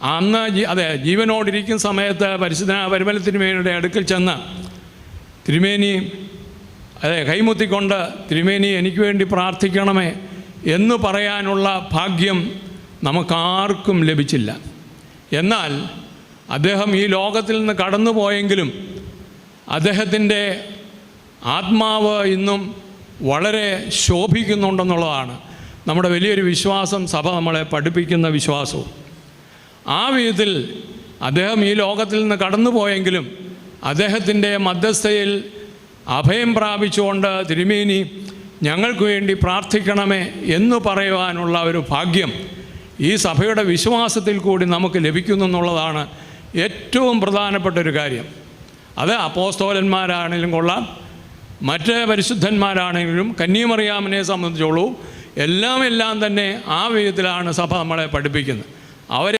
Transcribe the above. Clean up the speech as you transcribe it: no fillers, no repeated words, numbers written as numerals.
അന്ന് ജീവനോടിരിക്കുന്ന സമയത്ത് പരിശുദ്ധ പരിമല തിരുമേനിയുടെ അടുക്കൽ ചെന്ന് തിരുമേനി കൈമുത്തിക്കൊണ്ട് തിരുമേനി എനിക്ക് വേണ്ടി പ്രാർത്ഥിക്കണമേ എന്ന് പറയാനുള്ള ഭാഗ്യം നമുക്കാർക്കും ലഭിച്ചില്ല. എന്നാൽ അദ്ദേഹം ഈ ലോകത്തിൽ നിന്ന് കടന്നു പോയെങ്കിലും അദ്ദേഹത്തിൻ്റെ ആത്മാവ് ഇന്നും വളരെ ശോഭിക്കുന്നുണ്ടെന്നുള്ളതാണ് നമ്മുടെ വലിയൊരു വിശ്വാസം, സഭ നമ്മളെ പഠിപ്പിക്കുന്ന വിശ്വാസവും. ആ വിധത്തിൽ അദ്ദേഹം ഈ ലോകത്തിൽ നിന്ന് കടന്നു പോയെങ്കിലും അദ്ദേഹത്തിൻ്റെ മധ്യസ്ഥയിൽ അഭയം പ്രാപിച്ചുകൊണ്ട് തിരുമേനി ഞങ്ങൾക്ക് വേണ്ടി പ്രാർത്ഥിക്കണമേ എന്ന് പറയുവാനുള്ള ഒരു ഭാഗ്യം ഈ സഭയുടെ വിശ്വാസത്തിൽ കൂടി നമുക്ക് ലഭിക്കുന്നു എന്നുള്ളതാണ് ഏറ്റവും പ്രധാനപ്പെട്ട ഒരു കാര്യം. അത് അപ്പോസ്തലന്മാരാണെങ്കിലും കൊള്ളാം, മറ്റ് പരിശുദ്ധന്മാരാണെങ്കിലും, കന്യാമറിയാമിനെ സംബന്ധിച്ചോളൂ, എല്ലാം തന്നെ ആ വിധത്തിലാണ് സഭ നമ്മളെ പഠിപ്പിക്കുന്നത്. അവരെ